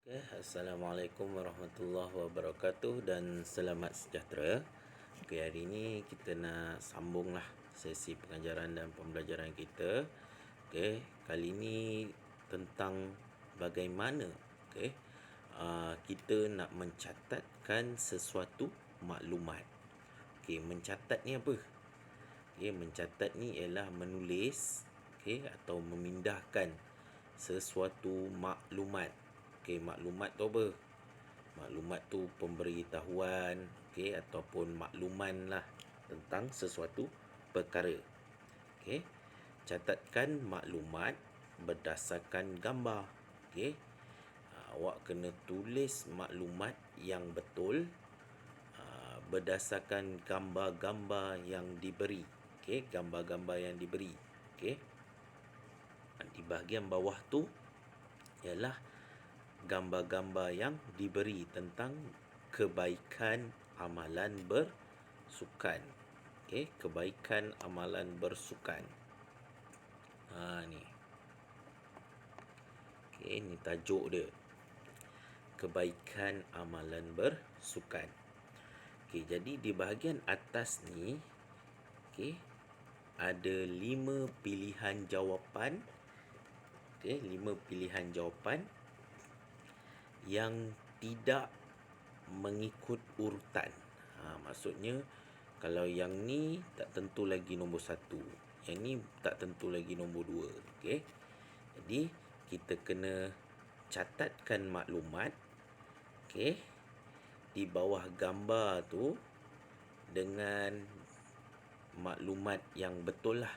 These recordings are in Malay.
Okay, Assalamualaikum warahmatullahi wabarakatuh dan selamat sejahtera. Okay, hari ini kita nak sambunglah sesi pengajaran dan pembelajaran kita. Okay, kali ini tentang bagaimana kita nak mencatatkan sesuatu maklumat. Okay, mencatat ni apa? Okay, mencatat ni ialah menulis atau memindahkan sesuatu maklumat. Okey, maklumat tu apa? Maklumat tu pemberitahuan, ataupun makluman lah tentang sesuatu perkara. Okey. Catatkan maklumat berdasarkan gambar. Okey. Awak kena tulis maklumat yang betul berdasarkan gambar-gambar yang diberi. Okey, gambar-gambar yang diberi. Okey. Di bahagian bawah tu ialah gambar-gambar yang diberi tentang kebaikan amalan bersukan. Okey, kebaikan amalan bersukan. Ni. Okey, ni tajuk dia. Kebaikan amalan bersukan. Okey, jadi di bahagian atas ni ada 5 pilihan jawapan. Okey, 5 pilihan jawapan yang tidak mengikut urutan. Maksudnya kalau yang ni tak tentu lagi nombor 1, yang ni tak tentu lagi nombor 2. Okey. Jadi kita kena catatkan maklumat di bawah gambar tu dengan maklumat yang betul lah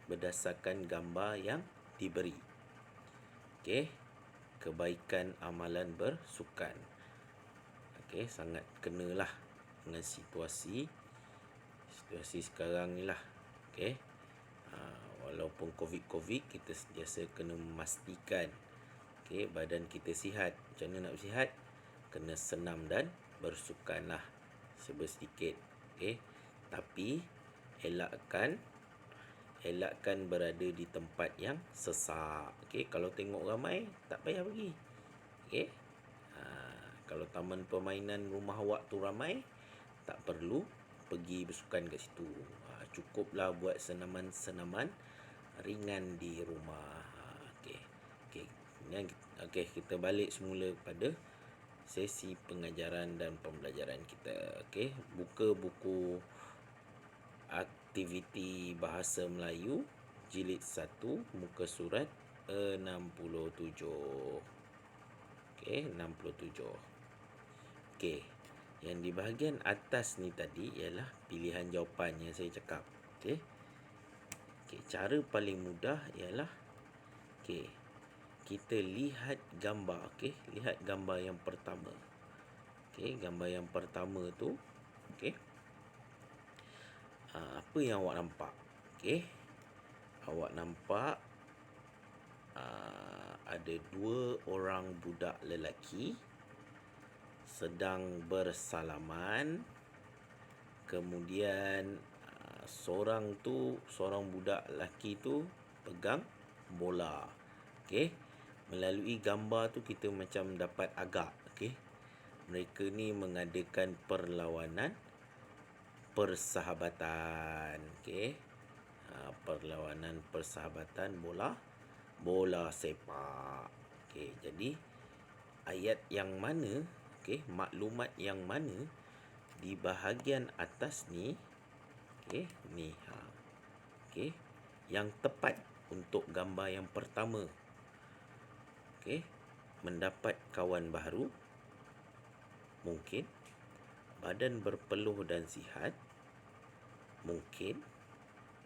berdasarkan gambar yang diberi. Okey. Kebaikan amalan bersukan. Okey, sangat kenalah dengan situasi sekarang ni lah. Okey. Walaupun COVID, kita sentiasa kena memastikan badan kita sihat. Macam mana nak sihat? Kena senam dan bersukan lah sedikit. Okey. Tapi elakkan berada di tempat yang sesak. Okey, kalau tengok ramai tak payah pergi. Okey. Kalau taman permainan rumah awak tu ramai, tak perlu pergi bersukan kat situ. Cukuplah buat senaman-senaman ringan di rumah. Okey, kita balik semula pada sesi pengajaran dan pembelajaran kita. Okey, buka buku aktiviti bahasa Melayu jilid 1 muka surat 67. Okey, 67. Okey, yang di bahagian atas ni tadi ialah pilihan jawapan yang saya cakap. Okey. Cara paling mudah ialah kita lihat gambar. Okey, lihat gambar yang pertama. Okey, gambar yang pertama tu apa yang awak nampak? Okey. Awak nampak ada 2 orang budak lelaki sedang bersalaman. Kemudian seorang budak lelaki tu pegang bola. Okey. Melalui gambar tu kita macam dapat agak mereka ni mengadakan perlawanan persahabatan. Okey. Perlawanan persahabatan bola sepak. Okey, jadi ayat yang mana, maklumat yang mana di bahagian atas ni ni yang tepat untuk gambar yang pertama. Mendapat kawan baru, mungkin badan berpeluh dan sihat, mungkin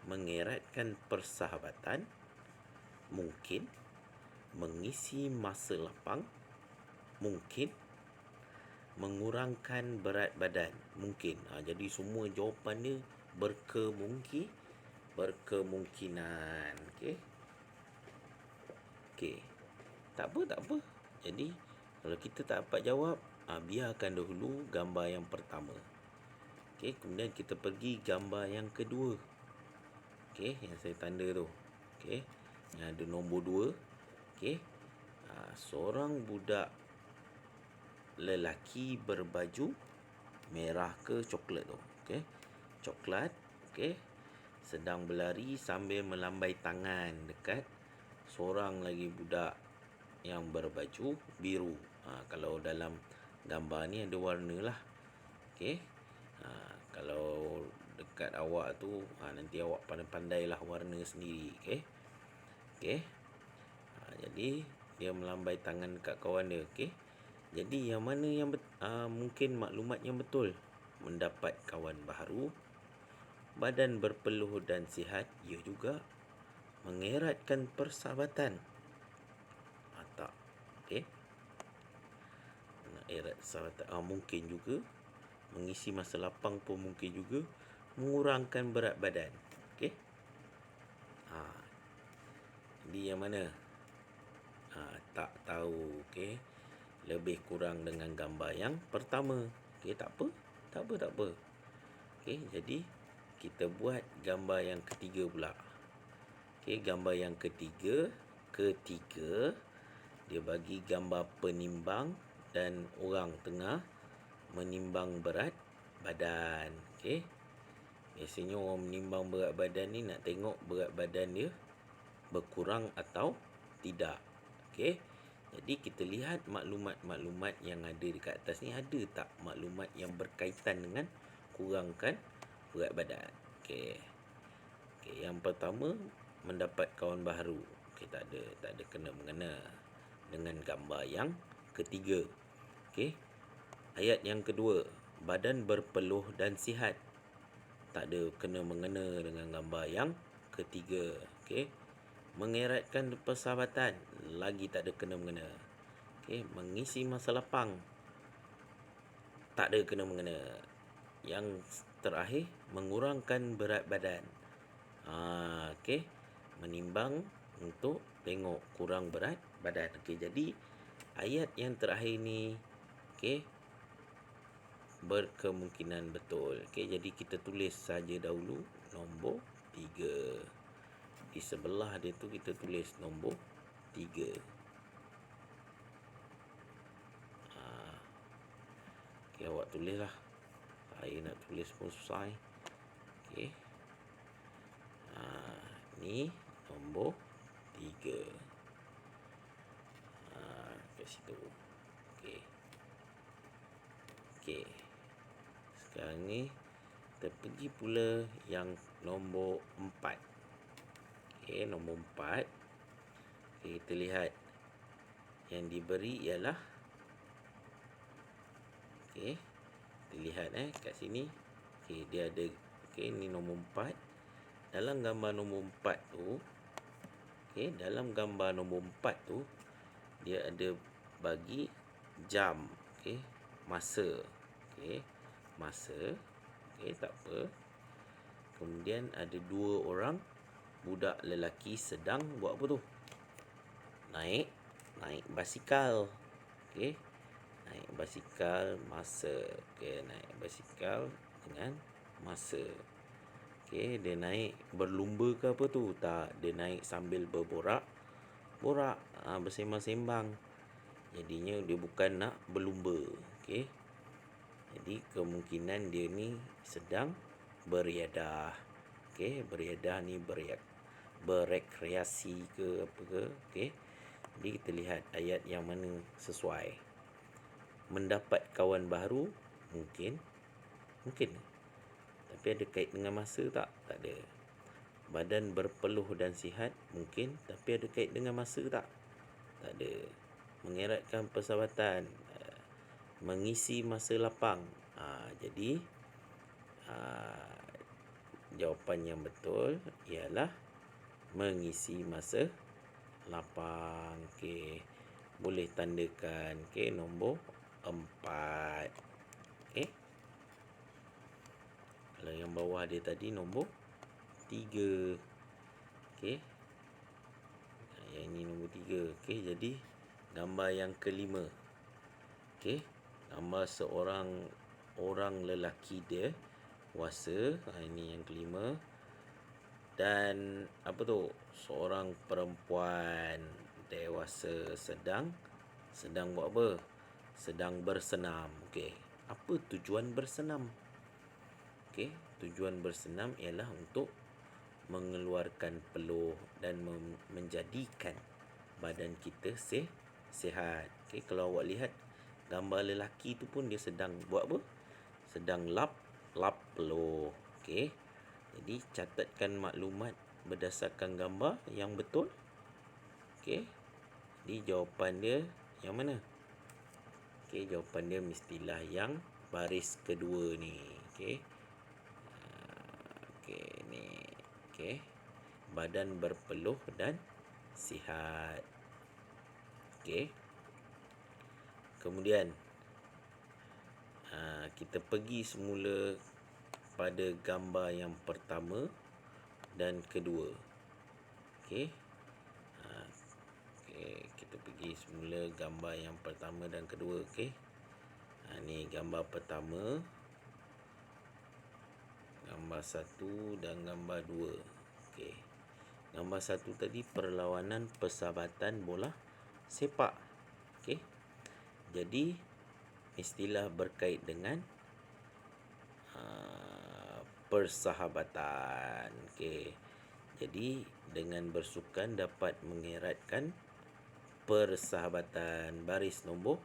mengeratkan persahabatan, mungkin mengisi masa lapang, mungkin mengurangkan berat badan, mungkin. Jadi semua jawapan dia berkemungkinan. Okey. Tak apa. Jadi kalau kita tak dapat jawab, biarkan dahulu gambar yang pertama. Okey, kemudian kita pergi gambar yang kedua. Okey, yang saya tanda tu. Okey, yang ada nombor 2. Okey. Seorang budak lelaki berbaju merah ke coklat tu. Okey. Coklat, okey. Sedang berlari sambil melambai tangan dekat seorang lagi budak yang berbaju biru. Kalau dalam gambar ni ada warna lah. Okey. Kalau dekat awak tu, nanti awak pandai-pandailah warna sendiri. Okey. Okey. Jadi dia melambai tangan dekat kawan dia. Okey. Jadi yang mana yang mungkin maklumat yang betul? Mendapat kawan baru, badan berpeluh dan sihat, ia juga mengeratkan persahabatan. Tak. Okey. Erat persahabatan. Mungkin juga mengisi masa lapang pun mungkin juga mengurangkan berat badan. Okey. Jadi yang mana? Tak tahu. Okey. Lebih kurang dengan gambar yang pertama. Okey, tak apa. Tak apa. Okey, jadi kita buat gambar yang ketiga pula. Okey, gambar yang ketiga dia bagi gambar penimbang dan orang tengah menimbang berat badan. Okey. Biasanya orang menimbang berat badan ni nak tengok berat badan dia berkurang atau tidak. Okey. Jadi kita lihat maklumat-maklumat yang ada dekat atas ni, ada tak maklumat yang berkaitan dengan kurangkan berat badan. Okey. Okey, yang pertama mendapat kawan baru. Okey, tak ada kena mengena dengan gambar yang ketiga. Okey. Ayat yang kedua, badan berpeluh dan sihat. Tak ada kena mengena dengan gambar yang ketiga. Okey. Mengeratkan persahabatan, lagi tak ada kena mengena. Okey, mengisi masa lapang, tak ada kena mengena. Yang terakhir, mengurangkan berat badan. Okey, menimbang untuk tengok kurang berat badan. Okey, jadi ayat yang terakhir ni, okey, berkemungkinan betul. Okey, jadi kita tulis saja dahulu nombor 3. Di sebelah dia tu kita tulis nombor 3. Okey, awak tulislah. Saya nak tulis pun susah. Okey. Ni nombor 3. Kat situ. Okey. Okey. Sekarang ni kita pergi pula yang nombor 4. Okey, nombor 4. Okey, kita lihat yang diberi ialah, okey, kita lihat kat sini. Okey, dia ada, okey, ni nombor 4. Dalam gambar nombor 4 tu, okey, dalam gambar nombor 4 tu dia ada bagi jam, okey, masa. Okey, masa. Okey, tak apa. Kemudian ada 2 orang budak lelaki sedang buat apa tu? Naik basikal. Okey. Naik basikal masa. Okey, naik basikal dengan masa. Okey, dia naik berlumba ke apa tu? Tak, dia naik sambil berborak, bersembang-sembang. Jadinya dia bukan nak berlumba. Okey. Jadi kemungkinan dia ni sedang beriadah. Okey, beriadah ni berekreasi ke apa ke. Okey. Jadi kita lihat ayat yang mana sesuai. Mendapat kawan baru, mungkin. Tapi ada kait dengan masa tak? Tak ada. Badan berpeluh dan sihat, mungkin. Tapi ada kait dengan masa tak? Tak ada. Mengeratkan persahabatan, mengisi masa lapang. Jadi jawapan yang betul ialah mengisi masa lapang. Okey, boleh tandakan. Okey, nombor 4. Okey. Kalau yang bawah dia tadi nombor 3. Okey. Yang ini nombor 3. Okey, jadi gambar yang kelima. Okey, gambar seorang orang lelaki dia dewasa. Ini yang kelima. Dan apa tu? Seorang perempuan dewasa sedang buat apa? sedang bersenam. Okey, apa tujuan bersenam? Okey, tujuan bersenam ialah untuk mengeluarkan peluh dan menjadikan badan kita sihat. Okey, kalau awak lihat gambar lelaki tu pun dia sedang buat apa? Sedang lap peluh. Okey. Jadi catatkan maklumat berdasarkan gambar yang betul. Okey. Jadi jawapan dia yang mana? Okey, jawapan dia mestilah yang baris kedua ni. Okey. Okey, ni. Okey. Badan berpeluh dan sihat. Okey. Kemudian kita pergi semula pada gambar yang pertama dan kedua. Okey. Okey, kita pergi semula gambar yang pertama dan kedua. Okey. Ni gambar pertama, gambar 1 dan gambar 2. Okey. Gambar 1 tadi perlawanan persahabatan bola sepak. Okey. Jadi istilah berkait dengan persahabatan. Okey. Jadi dengan bersukan dapat mengeratkan persahabatan. Baris nombor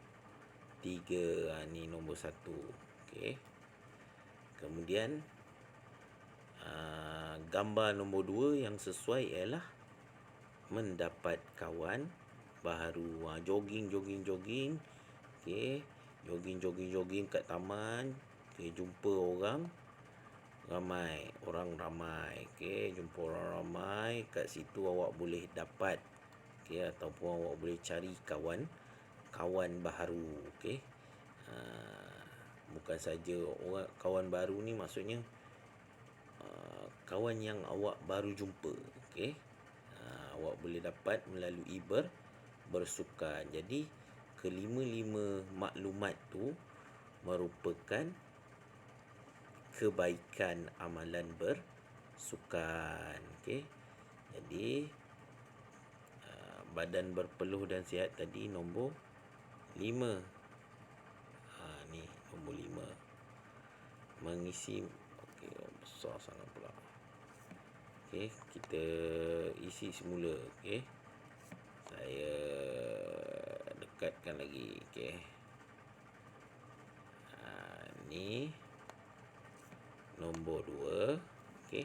3. Ni nombor 1. Okey. Kemudian gambar nombor 2 yang sesuai ialah mendapat kawan baharu. Jogging. Okey, jogging kat taman. Okey, jumpa orang ramai. Okey, jumpa orang ramai kat situ, awak boleh dapat, okey, ataupun awak boleh cari kawan baharu. Okey. Bukan saja orang kawan baru ni, maksudnya kawan yang awak baru jumpa. Okey. Awak boleh dapat melalui bersukan. Jadi kelima-lima maklumat tu merupakan kebaikan amalan bersukan. Okey. Jadi badan berpeluh dan sihat tadi nombor 5. Ni nombor 5. Mengisi, okey, besar sangat pula. Okey, kita isi semula. Okey. Saya dekatkan lagi. Okey. Ni nombor 2. Okey.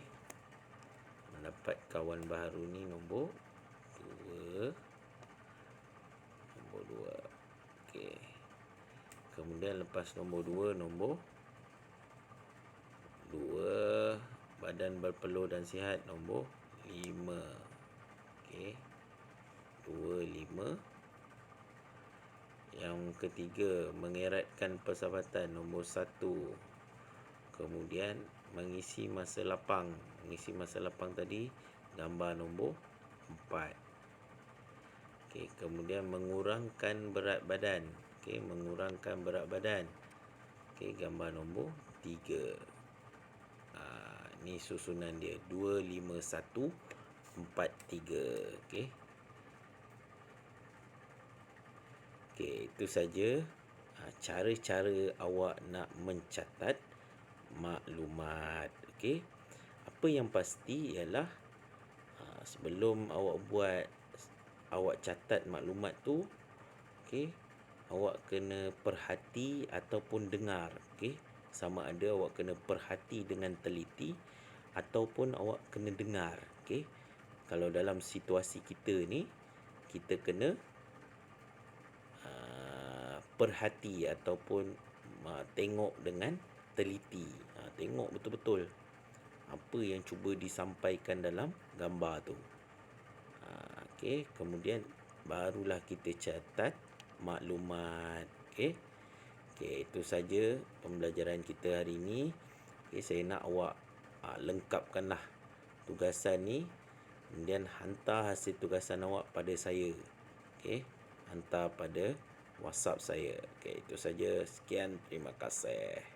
Mendapat kawan baru ni nombor 2. Nombor 2. Okey. Kemudian lepas nombor 2, nombor 2 badan berpeluh dan sihat nombor 5. Okey. 2, 5. Yang ketiga, mengeratkan persahabatan nombor 1. Kemudian mengisi masa lapang. Mengisi masa lapang tadi gambar nombor 4. Okey, kemudian mengurangkan berat badan. Okey, mengurangkan berat badan. Okey, gambar nombor 3. Ni susunan dia 2, 5, 1, 4, 3. Okey. Okey, itu saja cara-cara awak nak mencatat maklumat. Okey. Apa yang pasti ialah sebelum awak catat maklumat tu, okey, awak kena perhati ataupun dengar. Okey. Sama ada awak kena perhati dengan teliti ataupun awak kena dengar. Okey. Kalau dalam situasi kita ni, kita kena perhati ataupun tengok dengan teliti. Tengok betul-betul apa yang cuba disampaikan dalam gambar tu. Okey, kemudian barulah kita catat maklumat. Okey. Okey, itu saja pembelajaran kita hari ini. Okey, saya nak awak lengkapkanlah tugasan ni, kemudian hantar hasil tugasan awak pada saya. Okey, hantar pada WhatsApp saya. Okey, itu saja. Sekian, terima kasih.